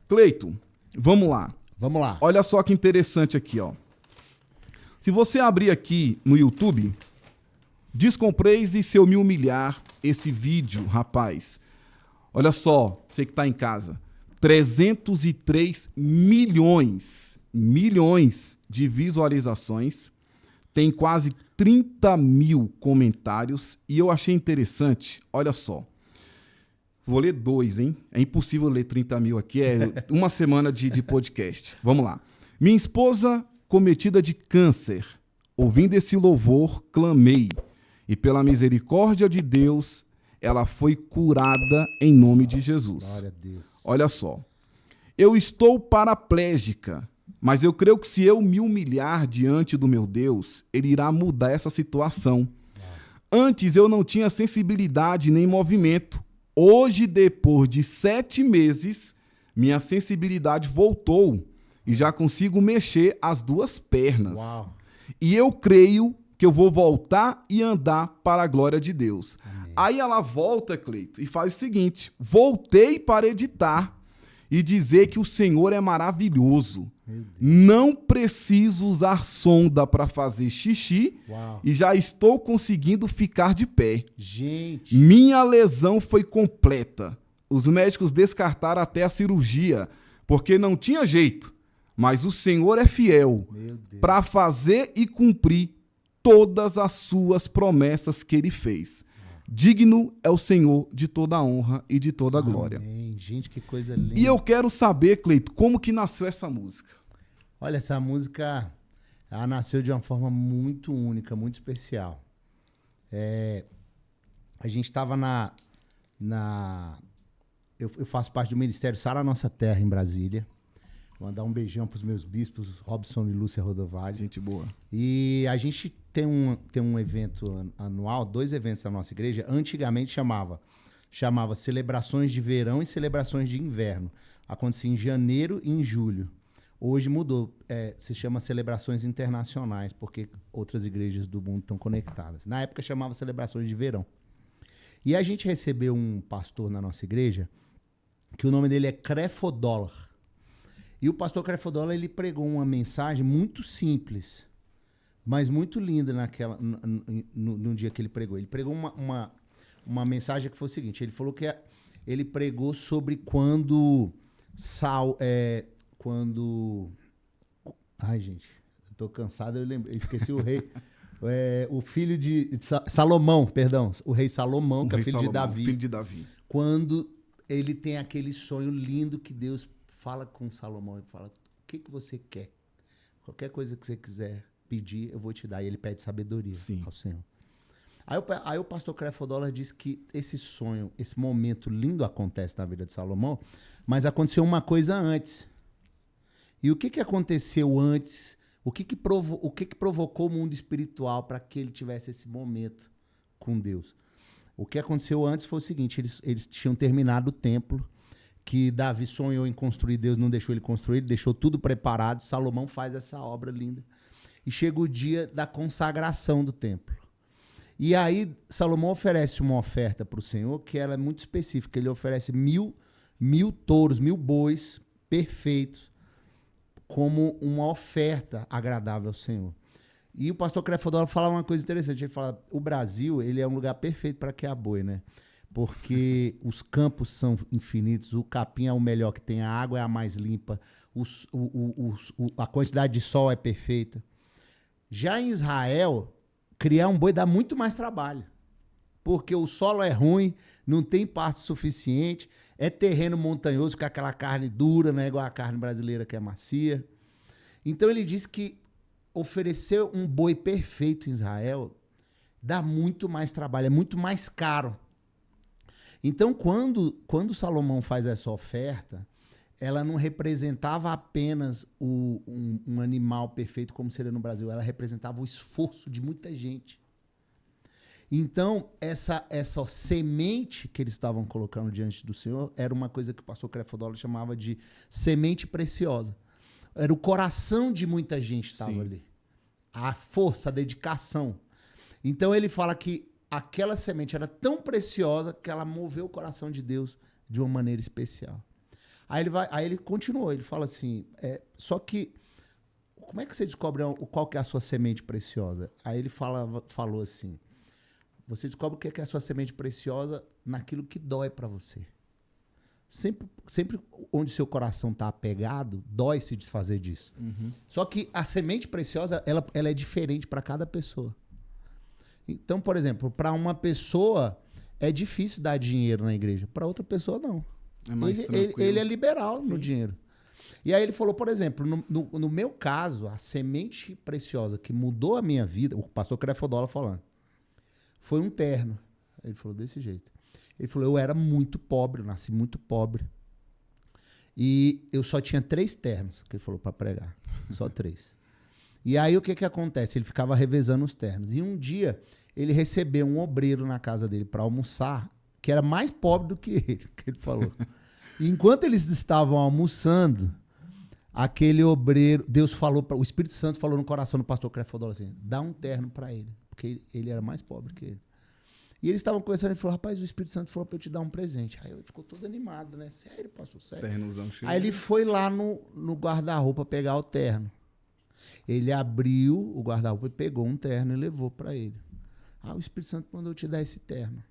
Cleiton, vamos lá. Vamos lá. Olha só que interessante aqui, ó. Se você abrir aqui no YouTube, Descompraise seu Me Humilhar, esse vídeo, rapaz. Olha só, você que tá em casa. 303 milhões de visualizações. Tem quase 30 mil comentários. E eu achei interessante, olha só. Vou ler 2, hein? É impossível ler 30 mil aqui, é uma semana de podcast. Vamos lá. Minha esposa cometida de câncer. Ouvindo esse louvor, clamei. E pela misericórdia de Deus, ela foi curada em nome de Jesus. Glória a Deus. Olha só. Eu estou paraplégica, mas eu creio que se eu me humilhar diante do meu Deus, ele irá mudar essa situação. Antes eu não tinha sensibilidade nem movimento. Hoje, depois de 7 meses, minha sensibilidade voltou e já consigo mexer as 2 pernas. Uau. E eu creio que eu vou voltar e andar para a glória de Deus. Amém. Aí ela volta, Cleito, e faz o seguinte: voltei para editar e dizer que o Senhor é maravilhoso. Não preciso usar sonda para fazer xixi. Uau. E já estou conseguindo ficar de pé. Gente. Minha lesão foi completa. Os médicos descartaram até a cirurgia, porque não tinha jeito. Mas o Senhor é fiel para fazer e cumprir todas as suas promessas que ele fez. Digno é o Senhor de toda a honra e de toda a glória. Amém. Gente, que coisa linda. E eu quero saber, Cleito, como que nasceu essa música? Olha, essa música, ela nasceu de uma forma muito única, muito especial. A gente estava eu faço parte do Ministério Sara Nossa Terra, em Brasília. Vou mandar um beijão para os meus bispos, Robson e Lúcia Rodovalho. Gente boa. E a gente tem um evento anual, 2 eventos da nossa igreja. Antigamente chamava Celebrações de Verão e Celebrações de Inverno. Acontecia em janeiro e em julho. Hoje mudou, se chama Celebrações Internacionais, porque outras igrejas do mundo estão conectadas. Na época chamava Celebrações de Verão. E a gente recebeu um pastor na nossa igreja, que o nome dele é Crefodólar. E o pastor Crefodólar, ele pregou uma mensagem muito simples, mas muito linda no dia que ele pregou. Ele pregou uma mensagem que foi o seguinte: ele falou que ele pregou sobre quando ai, gente, eu tô cansado, eu esqueci o rei. O filho de Salomão, perdão. O rei Salomão, que é filho de Davi. Filho de Davi. Quando ele tem aquele sonho lindo que Deus fala com Salomão e fala: o que você quer? Qualquer coisa que você quiser pedir, eu vou te dar. E ele pede sabedoria ao Senhor. Aí o pastor Crefodólar disse que esse sonho, esse momento lindo acontece na vida de Salomão, mas aconteceu uma coisa antes. E o que aconteceu antes? O que provocou o mundo espiritual para que ele tivesse esse momento com Deus? O que aconteceu antes foi o seguinte: eles tinham terminado o templo, que Davi sonhou em construir, Deus não deixou ele construir, ele deixou tudo preparado. Salomão faz essa obra linda. E chega o dia da consagração do templo. E aí Salomão oferece uma oferta para o Senhor que ela é muito específica. Ele oferece 1000 touros, 1000 bois perfeitos, como uma oferta agradável ao Senhor. E o pastor Crefodólar fala uma coisa interessante. Ele fala: o Brasil, ele é um lugar perfeito para criar boi, né? Porque os campos são infinitos, o capim é o melhor que tem, a água é a mais limpa, a quantidade de sol é perfeita. Já em Israel, criar um boi dá muito mais trabalho, porque o solo é ruim, não tem pasto suficiente, é terreno montanhoso, com aquela carne dura, não é igual a carne brasileira que é macia. Então ele diz que oferecer um boi perfeito em Israel dá muito mais trabalho, é muito mais caro. Então, quando Salomão faz essa oferta, ela não representava apenas um animal perfeito como seria no Brasil, ela representava o esforço de muita gente. Então, essa semente que eles estavam colocando diante do Senhor era uma coisa que o pastor Crefodólar chamava de semente preciosa. Era o coração de muita gente que estava ali. A força, a dedicação. Então, ele fala que aquela semente era tão preciosa que ela moveu o coração de Deus de uma maneira especial. Aí ele continuou, ele fala assim, só que como é que você descobre qual que é a sua semente preciosa? Aí ele falou assim, você descobre o que é a sua semente preciosa naquilo que dói pra você. Sempre onde seu coração tá apegado, dói se desfazer disso. Uhum. Só que a semente preciosa, ela é diferente para cada pessoa. Então, por exemplo, para uma pessoa é difícil dar dinheiro na igreja, para outra pessoa não. É mais tranquilo. Ele é liberal Sim. no dinheiro. E aí ele falou, por exemplo, no meu caso, a semente preciosa que mudou a minha vida, o pastor Crefodola falando, foi um terno. Ele falou desse jeito. Ele falou, eu era muito pobre, eu nasci muito pobre. E eu só tinha 3 ternos, que ele falou, para pregar. Só 3. E aí o que acontece? Ele ficava revezando os ternos. E um dia ele recebeu um obreiro na casa dele para almoçar, que era mais pobre do que ele falou. E enquanto eles estavam almoçando, aquele obreiro, o Espírito Santo falou no coração do pastor Crefodola assim, dá um terno para ele, porque ele era mais pobre que ele. E eles estavam conversando, ele falou, rapaz, o Espírito Santo falou para eu te dar um presente. Aí ele ficou todo animado, né? Sério, pastor, sério. Ternozão cheio. Aí ele foi lá no guarda-roupa pegar o terno. Ele abriu o guarda-roupa e pegou um terno e levou para ele. O Espírito Santo mandou eu te dar esse terno.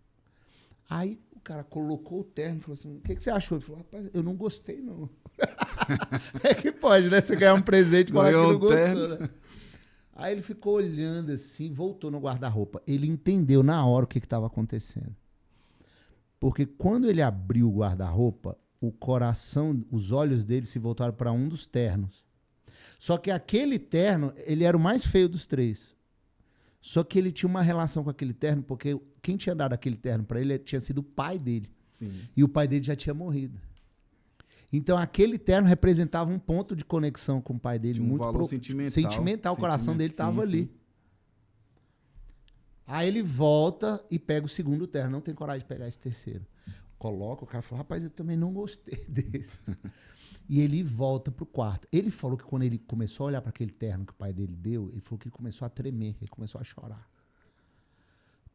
Aí o cara colocou o terno e falou assim, o que você achou? Ele falou, rapaz, eu não gostei, não. É que pode, né? Você ganhar um presente e falar que não gostou, né? Aí ele ficou olhando assim, voltou no guarda-roupa. Ele entendeu na hora o que estava acontecendo. Porque quando ele abriu o guarda-roupa, o coração, os olhos dele se voltaram para um dos ternos. Só que aquele terno, ele era o mais feio dos 3. Só que ele tinha uma relação com aquele terno, porque quem tinha dado aquele terno para ele tinha sido o pai dele. Sim. E o pai dele já tinha morrido. Então, aquele terno representava um ponto de conexão com o pai dele. Tinha um muito valor sentimental. Sentimental, o coração dele estava ali. Sim. Aí ele volta e pega o segundo terno. Não tem coragem de pegar esse terceiro. Coloca, o cara falou, rapaz, eu também não gostei desse. E ele volta pro quarto. Ele falou que quando ele começou a olhar para aquele terno que o pai dele deu, ele falou que ele começou a tremer, ele começou a chorar.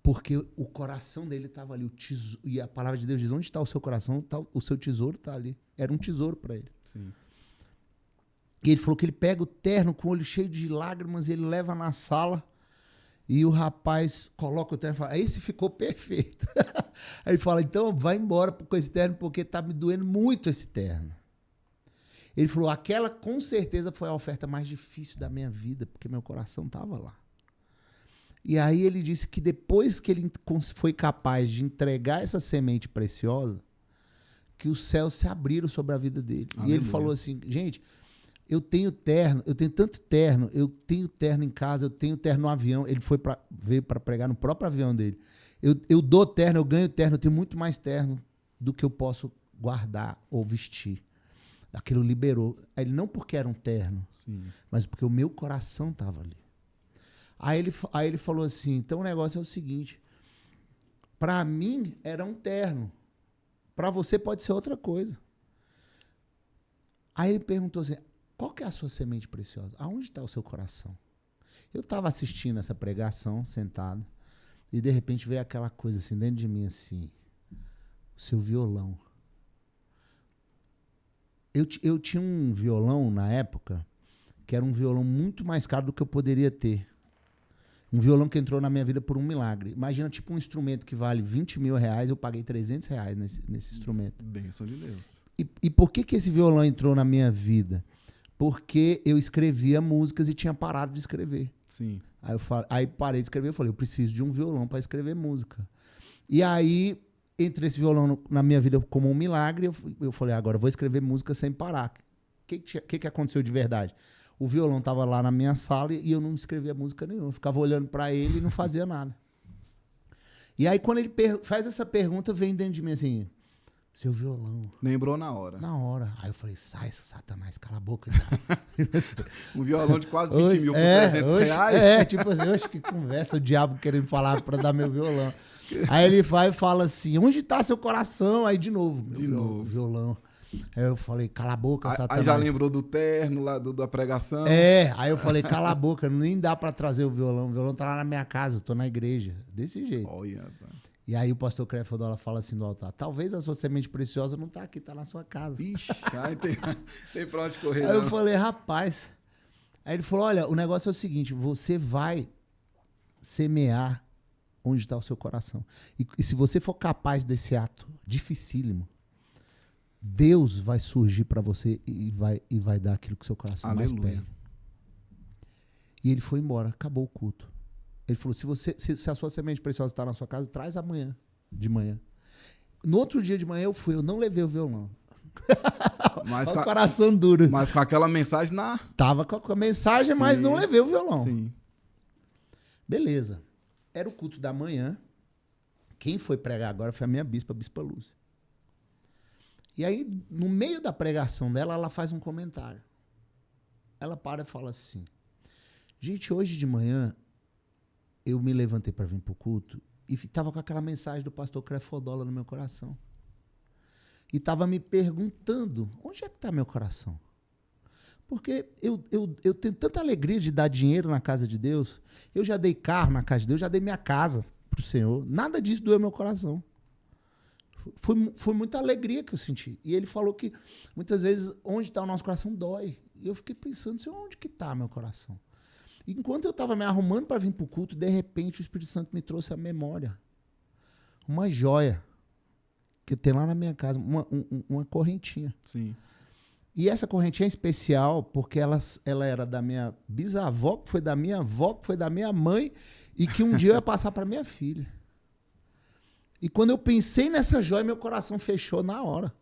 Porque o coração dele estava ali. E a palavra de Deus diz, onde está o seu coração, o seu tesouro está ali. Era um tesouro para ele. Sim. E ele falou que ele pega o terno com o olho cheio de lágrimas e ele leva na sala. E o rapaz coloca o terno e fala, esse ficou perfeito. Aí ele fala, então vai embora com esse terno porque tá me doendo muito esse terno. Ele falou, aquela com certeza foi a oferta mais difícil da minha vida, porque meu coração estava lá. E aí ele disse que depois que ele foi capaz de entregar essa semente preciosa, que os céus se abriram sobre a vida dele. Aleluia. E ele falou assim, gente, eu tenho terno, eu tenho tanto terno, eu tenho terno em casa, eu tenho terno no avião. Ele veio para pregar no próprio avião dele. Eu dou terno, eu ganho terno, eu tenho muito mais terno do que eu posso guardar ou vestir. Aquilo liberou. Ele não porque era um terno, sim, mas porque o meu coração estava ali. Aí ele falou assim, então o negócio é o seguinte, para mim era um terno, para você pode ser outra coisa. Aí ele perguntou assim, qual que é a sua semente preciosa? Aonde está o seu coração? Eu estava assistindo essa pregação, sentado, e de repente veio aquela coisa assim dentro de mim, assim, o seu violão. Eu tinha um violão na época, que era um violão muito mais caro do que eu poderia ter. Um violão que entrou na minha vida por um milagre. Imagina, tipo um instrumento que vale 20 mil reais, eu paguei 300 reais nesse instrumento. Bênção de Deus. E por que esse violão entrou na minha vida? Porque eu escrevia músicas e tinha parado de escrever. Sim. Aí parei de escrever, eu falei, eu preciso de um violão para escrever música. E aí, entre esse violão na minha vida como um milagre, eu falei, agora eu vou escrever música sem parar. O que aconteceu de verdade? O violão estava lá na minha sala e eu não escrevia música nenhuma. Eu ficava olhando para ele e não fazia nada. E aí, quando ele faz essa pergunta, vem dentro de mim assim, seu violão. Lembrou na hora. Na hora. Aí eu falei, sai, Satanás, cala a boca. Um violão de quase 20 mil por 300 reais? Tipo assim, oxe, que conversa, o diabo querendo falar para dar meu violão. Aí ele vai e fala assim, onde está seu coração? Aí de novo, violão. Aí eu falei, cala a boca, Satanás. Aí já lembrou do terno lá, da pregação. Aí eu falei, cala a boca, nem dá pra trazer o violão tá lá na minha casa, eu tô na igreja. Desse jeito. Olha, E aí o pastor Crefodola fala assim no altar, talvez a sua semente preciosa não tá aqui, tá na sua casa. Ixi, aí tem pra onde correr. Aí eu falei, rapaz. Aí ele falou, olha, o negócio é o seguinte, você vai semear onde está o seu coração. E se você for capaz desse ato dificílimo, Deus vai surgir para você e vai dar aquilo que o seu coração Aleluia. mais pede. E ele foi embora, acabou o culto. Ele falou, se a sua semente preciosa está na sua casa, traz amanhã, de manhã. No outro dia de manhã eu fui, eu não levei o violão. Mas o coração duro. Mas com aquela mensagem na... Tava com a mensagem, Sim. mas não levei o violão. Sim. Beleza. Era o culto da manhã. Quem foi pregar agora foi a minha bispa, a Bispa Lúcia. E aí, no meio da pregação dela, ela faz um comentário. Ela para e fala assim, gente, hoje de manhã, eu me levantei para vir pro culto e tava com aquela mensagem do pastor Crefodola no meu coração. E tava me perguntando, onde é que tá meu coração? Porque eu tenho tanta alegria de dar dinheiro na casa de Deus. Eu já dei carro na casa de Deus, já dei minha casa pro Senhor. Nada disso doeu meu coração. Foi muita alegria que eu senti. E ele falou que muitas vezes onde está o nosso coração dói. E eu fiquei pensando, Senhor, onde que está meu coração? E enquanto eu estava me arrumando para vir para o culto, de repente o Espírito Santo me trouxe a memória. Uma joia que tem lá na minha casa, uma correntinha. Sim. E essa correntinha é especial porque ela era da minha bisavó, que foi da minha avó, que foi da minha mãe, e que um dia eu ia passar para minha filha. E quando eu pensei nessa joia, meu coração fechou na hora.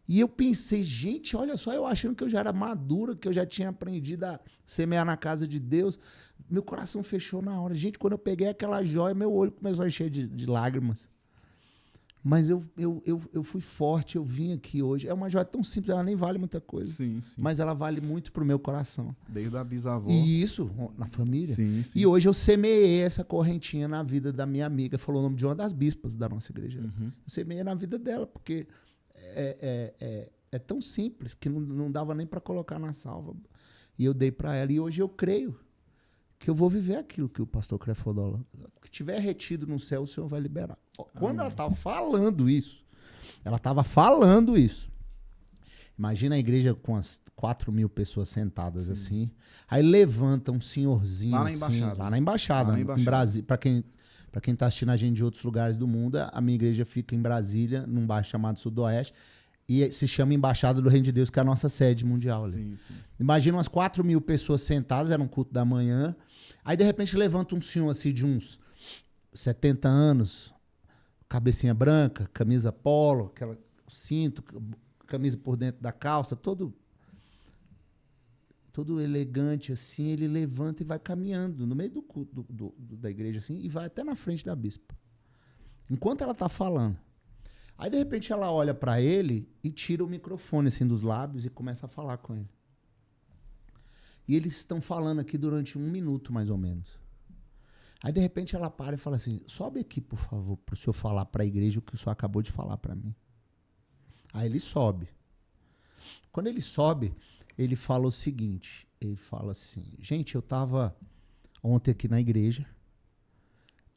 E eu pensei, gente, olha só, eu achando que eu já era madura, que eu já tinha aprendido a semear na casa de Deus. Meu coração fechou na hora. Gente, quando eu peguei aquela joia, meu olho começou a encher de lágrimas. Mas eu fui forte, eu vim aqui hoje. É uma joia tão simples, ela nem vale muita coisa. Sim, sim. Mas ela vale muito pro meu coração. Desde a bisavó. E isso, na família. Sim, sim. E hoje eu semeei essa correntinha na vida da minha amiga. Falou o nome de uma das bispas da nossa igreja. Uhum. Eu semeei na vida dela, porque é tão simples que não dava nem para colocar na salva. E eu dei para ela. E hoje eu creio que eu vou viver aquilo que o pastor Crefodola... O que tiver retido no céu, o Senhor vai liberar. Quando ela estava falando isso, imagina a igreja com as 4.000 pessoas sentadas assim. Aí levanta um senhorzinho lá na assim, embaixada. lá na embaixada, em Brasília. Para quem tá assistindo a gente de outros lugares do mundo, a minha igreja fica em Brasília, num bairro chamado Sudoeste, e se chama Embaixada do Reino de Deus, que é a nossa sede mundial. Sim, sim. Imagina umas 4.000 pessoas sentadas, era um culto da manhã. Aí, de repente, levanta um senhor assim de uns 70 anos, cabecinha branca, camisa polo, aquela cinto, camisa por dentro da calça, todo elegante assim. Ele levanta e vai caminhando no meio do culto da igreja assim, e vai até na frente da bispa. Enquanto ela tá falando. Aí, de repente, ela olha para ele e tira o microfone assim dos lábios e começa a falar com ele. E eles estão falando aqui durante 1 minuto, mais ou menos. Aí, de repente, ela para e fala assim, sobe aqui, por favor, para o senhor falar para a igreja o que o senhor acabou de falar para mim. Aí ele sobe. Quando ele sobe, ele fala o seguinte, ele fala assim, gente, eu estava ontem aqui na igreja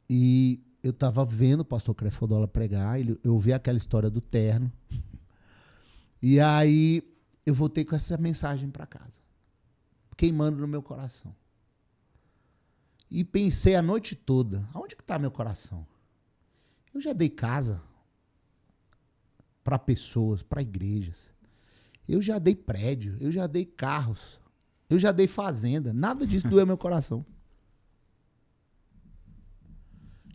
e eu estava vendo o pastor Crefodola pregar, eu ouvi aquela história do terno, e aí eu voltei com essa mensagem para casa, queimando no meu coração. E pensei a noite toda, aonde que está meu coração? Eu já dei casa para pessoas, para igrejas. Eu já dei prédio, eu já dei carros, eu já dei fazenda. Nada disso doeu meu coração.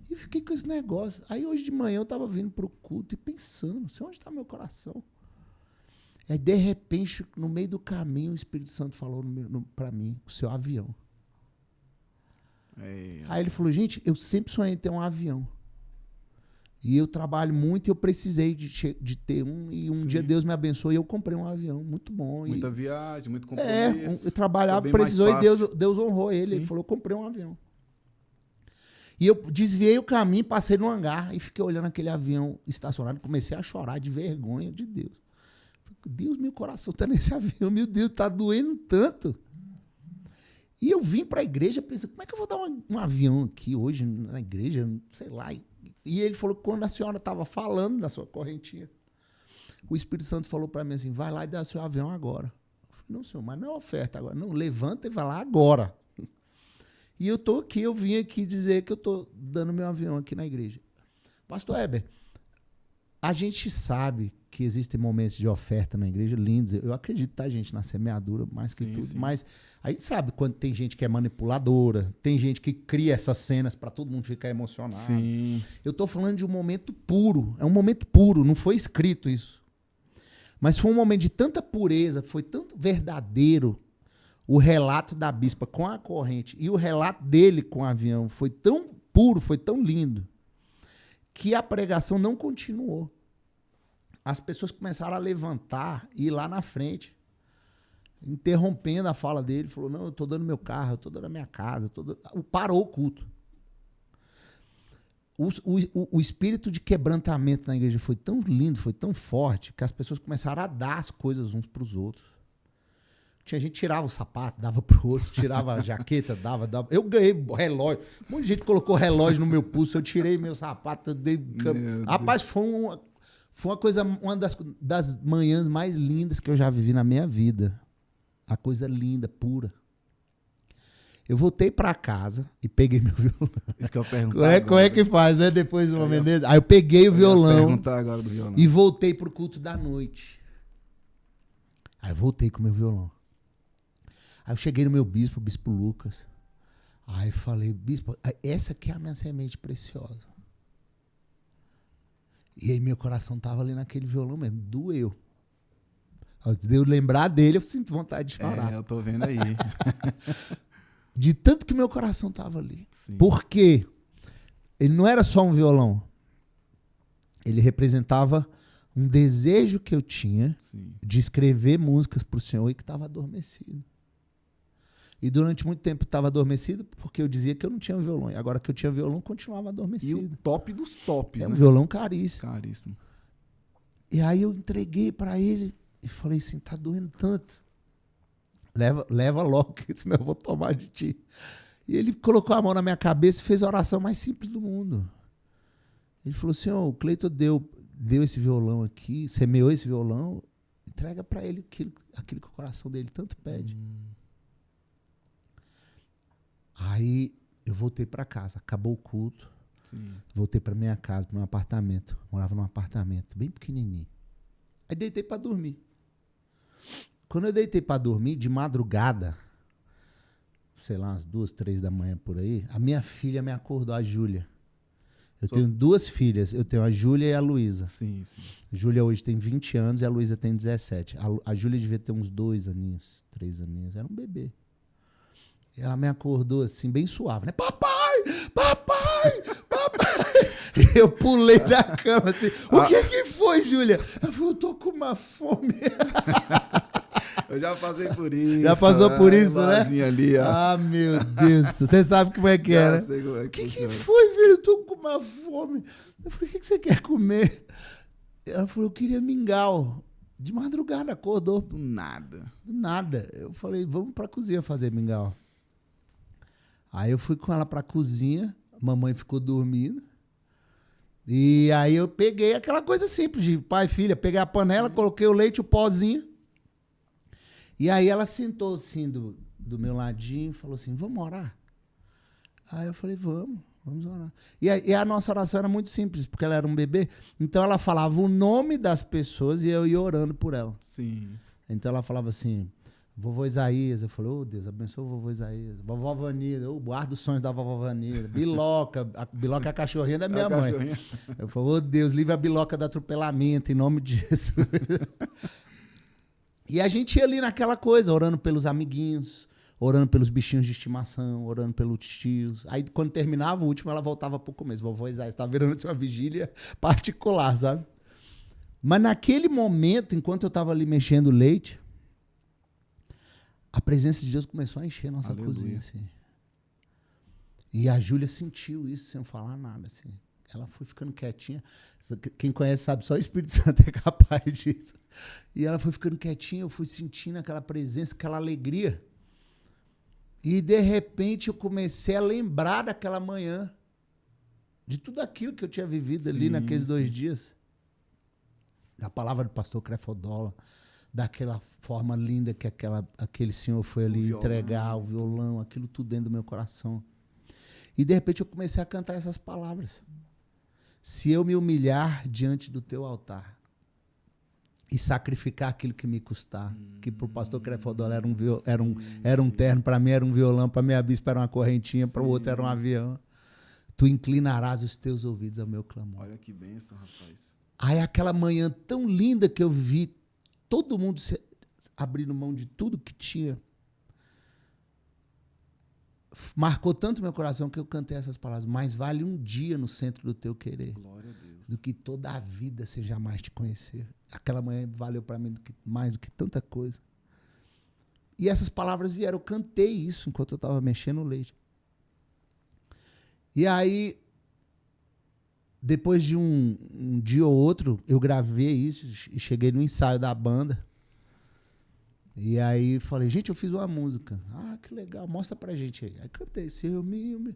E fiquei com esse negócio. Aí hoje de manhã eu estava vindo para o culto e pensando, onde está meu coração? Aí de repente, no meio do caminho, o Espírito Santo falou para mim, o seu avião. Aí ele falou, gente, eu sempre sonhei em ter um avião. E eu trabalho muito e eu precisei de ter um. E um dia Deus me abençoou e eu comprei um avião. Muito bom. Muita viagem, muito compromisso. Eu trabalhava, precisou e Deus honrou ele. Sim. Ele falou, eu comprei um avião. E eu desviei o caminho, passei no hangar e fiquei olhando aquele avião estacionado e comecei a chorar de vergonha de Deus. Deus, meu coração tá nesse avião. Meu Deus, tá doendo tanto. E eu vim para a igreja pensando, como é que eu vou dar um avião aqui hoje na igreja? Sei lá. E ele falou que quando a senhora estava falando na sua correntinha, o Espírito Santo falou para mim assim, vai lá e dá seu avião agora. Eu falei, não, senhor, mas não é oferta agora. Não, levanta e vai lá agora. E eu tô aqui, eu vim aqui dizer que eu tô dando meu avião aqui na igreja. Pastor Heber, a gente sabe que existem momentos de oferta na igreja lindos. Eu acredito, tá, gente, na semeadura, mais que tudo. Sim. Mas a gente sabe quando tem gente que é manipuladora, tem gente que cria essas cenas para todo mundo ficar emocionado. Sim. Eu tô falando de um momento puro. É um momento puro, não foi escrito isso. Mas foi um momento de tanta pureza, foi tanto verdadeiro. O relato da bispa com a corrente e o relato dele com o avião foi tão puro, foi tão lindo, que a pregação não continuou. As pessoas começaram a levantar e ir lá na frente, interrompendo a fala dele. Falou, não, eu estou dando meu carro, eu estou dando a minha casa. Parou o culto. O espírito de quebrantamento na igreja foi tão lindo, foi tão forte, que as pessoas começaram a dar as coisas uns para os outros. Tinha gente que tirava o sapato, dava pro outro, tirava a jaqueta, dava. Eu ganhei relógio. Um monte de gente colocou relógio no meu pulso, eu tirei meu sapato, dei. Rapaz, foi uma coisa, uma das manhãs mais lindas que eu já vivi na minha vida. A coisa linda, pura. Eu voltei pra casa e peguei meu violão. Isso que eu pergunto. Como é que faz, né? Depois de uma vez. Aí eu peguei o violão agora do violão e voltei pro culto da noite. Aí eu voltei com o meu violão. Aí eu cheguei no meu bispo, o bispo Lucas. Aí falei, bispo, essa aqui é a minha semente preciosa. E aí meu coração tava ali naquele violão mesmo, doeu. De eu lembrar dele, eu sinto vontade de chorar. Eu tô vendo aí. De tanto que meu coração tava ali. Sim. Por quê? Ele não era só um violão. Ele representava um desejo que eu tinha de escrever músicas pro Senhor e que estava adormecido. E durante muito tempo estava adormecido porque eu dizia que eu não tinha violão. E agora que eu tinha violão, continuava adormecido. E o top dos tops, né? Um violão caríssimo. Caríssimo. E aí eu entreguei para ele e falei assim, tá doendo tanto. Leva logo, senão eu vou tomar de ti. E ele colocou a mão na minha cabeça e fez a oração mais simples do mundo. Ele falou, Senhor, o Cleiton deu esse violão aqui, semeou esse violão, entrega para ele aquilo que o coração dele tanto pede. Aí eu voltei para casa, acabou o culto, voltei para minha casa, para meu apartamento. Morava num apartamento bem pequenininho. Aí deitei para dormir. Quando eu deitei para dormir, de madrugada, sei lá, umas 2, 3 da manhã por aí, a minha filha me acordou, a Júlia. Eu tenho 2 filhas, eu tenho a Júlia e a Luísa. Sim. A Júlia hoje tem 20 anos e a Luísa tem 17. A Júlia devia ter uns 2 aninhos, 3 aninhos, era um bebê. E ela me acordou assim, bem suave, né? Papai! Eu pulei da cama assim, o que foi, Júlia? Ela falou, eu tô com uma fome. Eu já passei por isso. Já passou por isso, né? Ali, ó. Ah, meu Deus. Você sabe como é que é, né? Sei como é O que foi, filho? Eu tô com uma fome. Eu falei, o que você quer comer? Ela falou, eu queria mingau. De madrugada, acordou. Do nada. Eu falei, vamos pra cozinha fazer mingau. Aí eu fui com ela pra cozinha, a mamãe ficou dormindo. E aí eu peguei aquela coisa simples de pai e filha. Peguei a panela, coloquei o leite, o pozinho. E aí ela sentou assim do meu ladinho e falou assim, vamos orar? Aí eu falei, vamos orar. E a nossa oração era muito simples, porque ela era um bebê. Então ela falava o nome das pessoas e eu ia orando por ela. Sim. Então ela falava assim, vovô Isaías. Eu falei, oh Deus, abençoa o vovô Isaías. Vovó Vanida, guarda os sonhos da vovó Vanida. Biloca, a Biloca é a cachorrinha da minha mãe. Eu falei, oh Deus, livre a Biloca do atropelamento, em nome de Jesus. E a gente ia ali naquela coisa, orando pelos amiguinhos, orando pelos bichinhos de estimação, orando pelos tios. Aí, quando terminava o último, ela voltava pro começo. Vovó Isaías estava virando uma vigília particular, sabe? Mas naquele momento, enquanto eu estava ali mexendo o leite, a presença de Deus começou a encher a nossa cozinha, assim. E a Júlia sentiu isso sem eu falar nada, assim. Ela foi ficando quietinha. Quem conhece sabe, só o Espírito Santo é capaz disso. E ela foi ficando quietinha, eu fui sentindo aquela presença, aquela alegria. E, de repente, eu comecei a lembrar daquela manhã de tudo aquilo que eu tinha vivido ali naqueles 2 dias. A palavra do pastor Crefodola, daquela forma linda que aquele senhor foi ali entregar o violão, aquilo tudo dentro do meu coração. E de repente eu comecei a cantar essas palavras. Se eu me humilhar diante do teu altar e sacrificar aquilo que me custar, que pro pastor Crefodola era um terno, para mim era um violão, para minha bispa era uma correntinha, para o outro era um avião. Tu inclinarás os teus ouvidos ao meu clamor. Olha que bênção, rapaz. Aí aquela manhã tão linda que eu vi todo mundo abrindo mão de tudo que tinha, marcou tanto meu coração que eu cantei essas palavras. Mais vale um dia no centro do teu querer, glória a Deus, do que toda a vida sem jamais te conhecer. Aquela manhã valeu para mim mais do que tanta coisa. E essas palavras vieram, eu cantei isso enquanto eu estava mexendo o leite. E aí, depois de um dia ou outro, eu gravei isso e cheguei no ensaio da banda. E aí falei, gente, eu fiz uma música. Ah, que legal, mostra pra gente aí. Aí cantei, se eu me...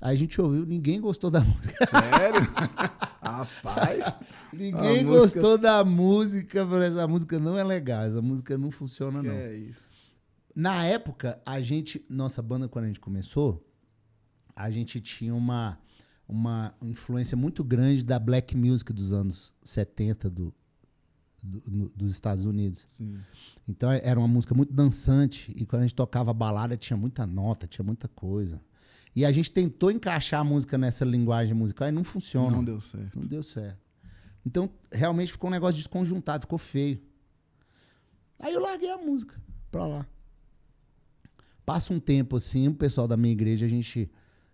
Aí a gente ouviu, ninguém gostou da música. Sério? Rapaz. Ninguém gostou da música. Essa música não é legal, essa música não funciona não. É isso. Na época, nossa banda, quando a gente começou, a gente tinha uma influência muito grande da black music dos anos 70 dos Estados Unidos. Sim. Então era uma música muito dançante e quando a gente tocava balada tinha muita nota, tinha muita coisa. E a gente tentou encaixar a música nessa linguagem musical e não funciona. Não deu certo. Não deu certo. Então realmente ficou um negócio desconjuntado, ficou feio. Aí eu larguei a música pra lá. Passa um tempo assim, o pessoal da minha igreja,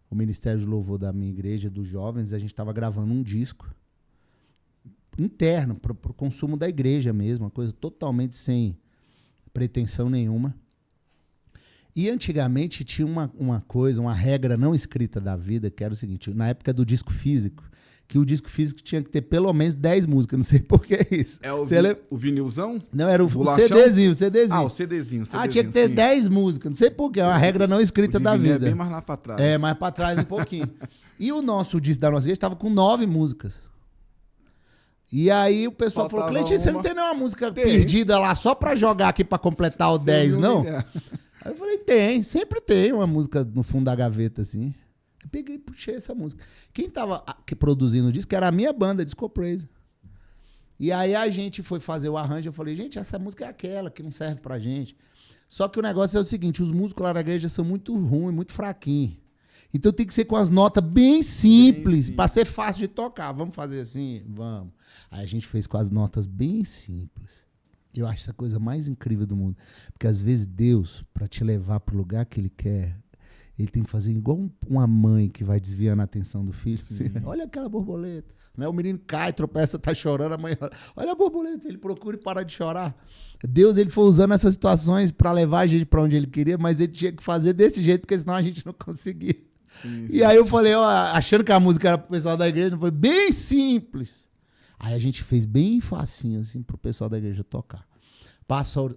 o Ministério de Louvor da minha igreja, dos jovens, a gente estava gravando um disco interno, para o consumo da igreja mesmo, uma coisa totalmente sem pretensão nenhuma. E antigamente tinha uma regra não escrita da vida, que era o seguinte, na época do disco físico, que o disco físico tinha que ter pelo menos 10 músicas, não sei por que isso. É o vinilzão? Não, era o CDzinho. Ah, o CDzinho. Tinha que ter 10 músicas, não sei por que, é uma regra não escrita da vida. É bem mais lá pra trás. É, mais pra trás um pouquinho. E o disco da nossa igreja estava com 9 músicas. E aí o pessoal falou, Cleitinho, você não tem nenhuma música perdida lá só pra jogar aqui pra completar o 10, não? Aí eu falei, sempre tem uma música no fundo da gaveta, assim. Eu peguei e puxei essa música. Quem tava produzindo o disco era a minha banda, Disco Praise. E aí a gente foi fazer o arranjo, eu falei, gente, essa música é aquela que não serve pra gente. Só que o negócio é o seguinte, os músicos lá da igreja são muito ruins, muito fraquinhos. Então tem que ser com as notas bem simples, pra ser fácil de tocar. Vamos fazer assim? Vamos. Aí a gente fez com as notas bem simples. Eu acho essa coisa mais incrível do mundo. Porque às vezes Deus, pra te levar pro lugar que Ele quer, Ele tem que fazer igual uma mãe que vai desviando a atenção do filho. Assim, olha aquela borboleta. Né? O menino cai, tropeça, tá chorando, a mãe olha a borboleta, ele procura e para de chorar. Deus, ele foi usando essas situações para levar a gente para onde ele queria, mas ele tinha que fazer desse jeito, porque senão a gente não conseguia. Sim. E aí eu falei, achando que a música era pro pessoal da igreja, foi bem simples. Aí a gente fez bem facinho, assim, pro pessoal da igreja tocar.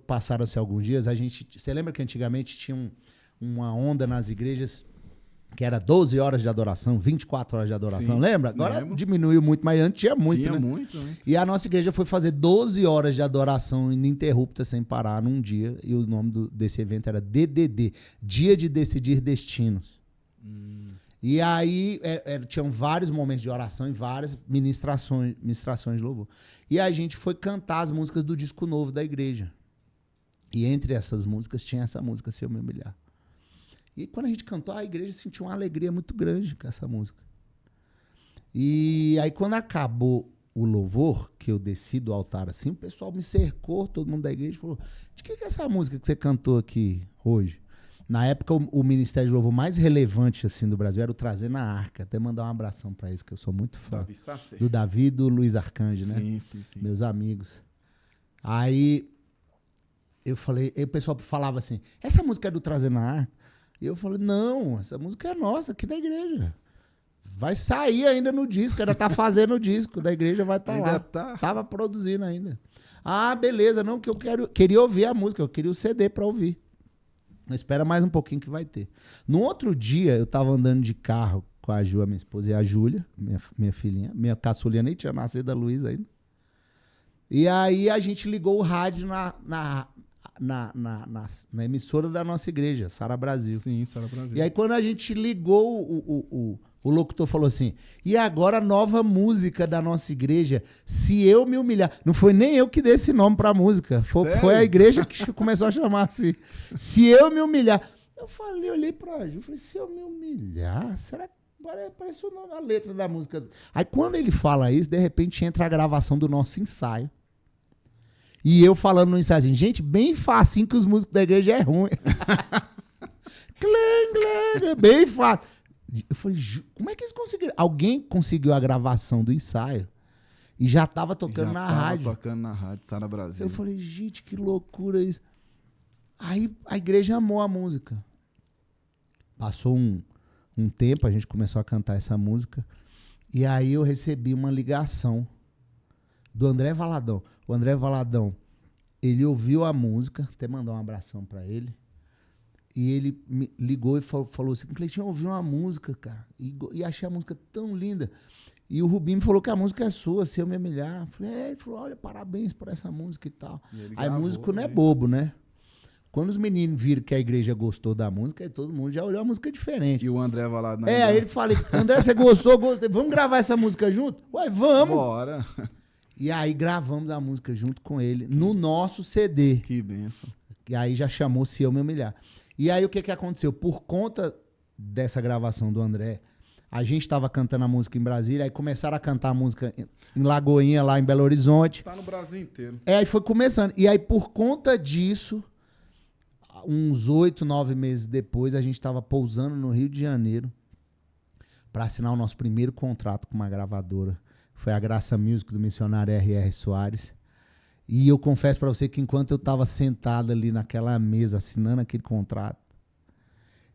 Passaram-se alguns dias, você lembra que antigamente tinha uma onda nas igrejas que era 12 horas de adoração, 24 horas de adoração, lembra? Agora diminuiu muito, mas antes tinha muito, né? Muito. E a nossa igreja foi fazer 12 horas de adoração ininterrupta, sem parar, num dia, e o nome desse evento era DDD, Dia de Decidir Destinos. E aí tinham vários momentos de oração e várias ministrações de louvor. E a gente foi cantar as músicas do disco novo da igreja. E entre essas músicas tinha essa música, Se Eu Me Humilhar. E quando a gente cantou, a igreja sentiu uma alegria muito grande com essa música. E aí quando acabou o louvor, que eu desci do altar assim, o pessoal me cercou, todo mundo da igreja, falou, de que é essa música que você cantou aqui hoje? Na época, o Ministério de Louvor mais relevante assim, do Brasil era o Trazer na Arca. Até mandar um abração para eles, que eu sou muito fã. Do Davi e do Luiz Arcanjo, né? Sim. Meus amigos. Aí eu falei, aí o pessoal falava assim, essa música é do Trazer na Arca? E eu falei, não, essa música é nossa, aqui da igreja. Vai sair ainda no disco, ainda tá fazendo o disco da igreja, vai estar lá. Tava produzindo ainda. Ah, beleza, não, que eu queria ouvir a música, eu queria o CD para ouvir. Espera mais um pouquinho que vai ter. No outro dia, eu tava andando de carro com a Ju, a minha esposa, e a Júlia, minha filhinha. Minha caçulinha nem tinha nascido, a Luísa ainda. E aí a gente ligou o rádio na emissora da nossa igreja, Sara Brasil. Sim, Sara Brasil. E aí quando a gente ligou, o locutor falou assim, e agora a nova música da nossa igreja, Se Eu Me Humilhar. Não foi nem eu que dei esse nome pra música, foi a igreja que começou a chamar assim, Se Eu Me Humilhar. Eu falei, olhei pra Ju, falei, Se Eu Me Humilhar? Será que parece o nome, a letra da música? Aí quando ele fala isso, de repente entra a gravação do nosso ensaio. E eu falando no ensaio assim, gente, bem facinho que os músicos da igreja é ruim. Bem fácil. Eu falei, como é que eles conseguiram? Alguém conseguiu a gravação do ensaio e já tava tocando na rádio. Tocando na rádio, Sara Brasil. Eu falei, gente, que loucura isso. Aí a igreja amou a música. Passou um tempo, a gente começou a cantar essa música. E aí eu recebi uma ligação do André Valadão. O André Valadão, ele ouviu a música, até mandou um abração pra ele. E ele me ligou e falou assim, Cleitinho, eu ouvi uma música, cara, e achei a música tão linda. E o Rubinho me falou que a música é sua, Se Eu Me Humilhar. Eu falei, ele falou, olha, parabéns por essa música e tal. Aí músico não é bobo, né? Quando os meninos viram que a igreja gostou da música, aí todo mundo já olhou a música diferente. E o André Valadão. Aí ele falou, André, você gostou? Gostei. Vamos gravar essa música junto? Ué, vamos. Bora. E aí gravamos a música junto com ele, no nosso CD. Que benção. E aí já chamou Se Eu Me Humilhar. E aí o que aconteceu? Por conta dessa gravação do André, a gente estava cantando a música em Brasília, aí começaram a cantar a música em Lagoinha, lá em Belo Horizonte. Tá no Brasil inteiro. Aí foi começando. E aí por conta disso, uns 8, 9 meses depois, a gente estava pousando no Rio de Janeiro para assinar o nosso primeiro contrato com uma gravadora. Foi a Graça Music do missionário R.R. Soares. E eu confesso para você que enquanto eu estava sentado ali naquela mesa, assinando aquele contrato,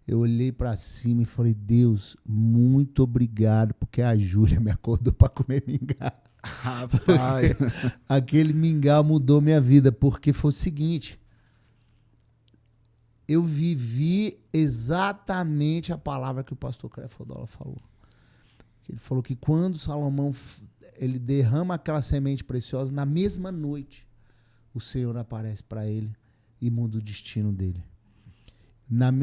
eu olhei para cima e falei, Deus, muito obrigado, porque a Júlia me acordou para comer mingau. Rapaz. Aquele mingau mudou minha vida, porque foi o seguinte, eu vivi exatamente a palavra que o pastor Crefodola falou. Ele falou que quando Salomão ele derrama aquela semente preciosa, na mesma noite o Senhor aparece para ele e muda o destino dele.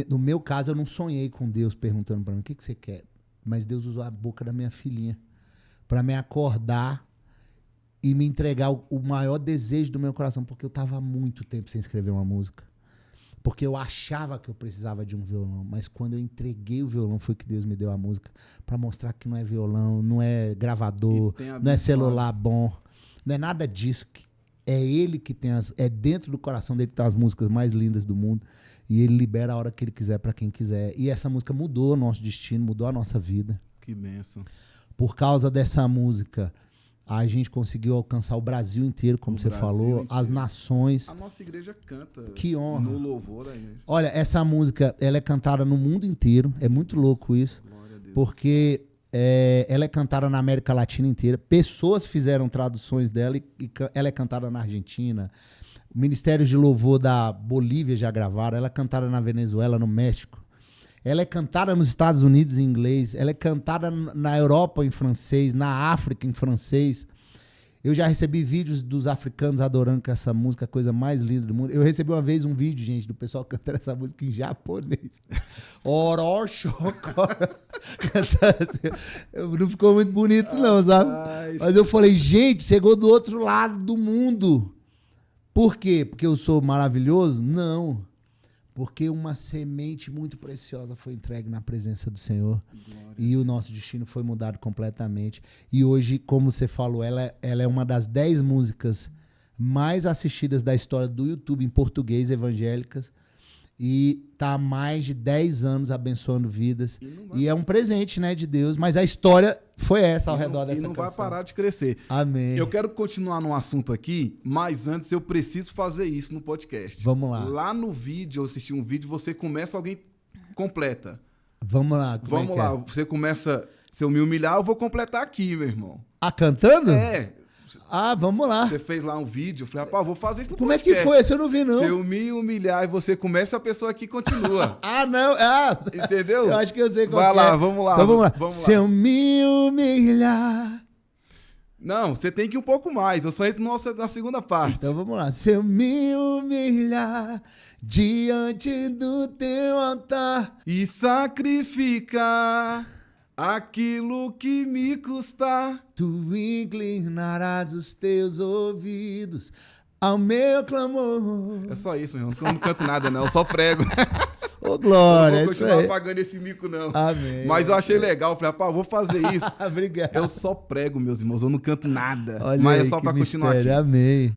No meu caso, eu não sonhei com Deus perguntando para mim, o que você quer? Mas Deus usou a boca da minha filhinha para me acordar e me entregar o maior desejo do meu coração, porque eu estava há muito tempo sem escrever uma música. Porque eu achava que eu precisava de um violão, mas quando eu entreguei o violão foi que Deus me deu a música para mostrar que não é violão, não é gravador, não é celular bom, não é nada disso. É ele que tem é dentro do coração dele que tem as músicas mais lindas do mundo e ele libera a hora que ele quiser para quem quiser. E essa música mudou o nosso destino, mudou a nossa vida. Que bênção. Por causa dessa música, a gente conseguiu alcançar o Brasil inteiro, como você falou, inteiro. As nações. A nossa igreja canta. Que honra. No louvor da igreja. Olha, essa música, ela é cantada no mundo inteiro. É muito louco isso. Glória a Deus. Porque ela é cantada na América Latina inteira. Pessoas fizeram traduções dela e ela é cantada na Argentina. Ministérios de Louvor da Bolívia já gravaram. Ela é cantada na Venezuela, no México. Ela é cantada nos Estados Unidos em inglês, ela é cantada na Europa em francês, na África em francês. Eu já recebi vídeos dos africanos adorando com essa música, a coisa mais linda do mundo. Eu recebi uma vez um vídeo, gente, do pessoal cantando essa música em japonês. Não ficou muito bonito não, sabe? Mas eu falei, gente, chegou do outro lado do mundo. Por quê? Porque eu sou maravilhoso? Não. Porque uma semente muito preciosa foi entregue na presença do Senhor. Glória. E o nosso destino foi mudado completamente. E hoje, como você falou, ela é uma das 10 músicas mais assistidas da história do YouTube em português, evangélicas. E está há mais de 10 anos abençoando vidas. E é um presente, né, de Deus. Mas a história foi essa ao redor dessa canção. E não vai parar de crescer. Amém. Eu quero continuar num assunto aqui, mas antes eu preciso fazer isso no podcast. Vamos lá. Lá no vídeo, eu assisti um vídeo, você começa, alguém completa. Vamos lá. Vamos lá. Você começa, se eu me humilhar, eu vou completar aqui, meu irmão. Ah, cantando? É. Vamos lá. Você fez lá um vídeo, eu falei, rapaz, vou fazer isso no Como podcast. é que foi? Esse eu não vi, não. Se eu me humilhar e você começa, a pessoa aqui continua. Não. Entendeu? Eu acho que eu sei qual Vai que lá, é. vamos lá. Então vamos lá. Vamos Se lá. eu me humilhar... Não, você tem que ir um pouco mais. Eu só entro na segunda parte. Então vamos lá. Se eu me humilhar diante do teu altar E sacrificar aquilo que me custar. tu inclinarás os teus ouvidos ao meu clamor. É só isso, meu irmão. Eu não canto nada, não. Eu só prego. Ô, glória, Eu não vou isso continuar aí. pagando esse mico, não. Amém. Mas eu achei legal. Eu falei, rapaz, eu vou fazer isso. Obrigado. Eu só prego, meus irmãos. Eu não canto nada. Olha Mas aí, é só que pra continuar mistério. aqui. Amém.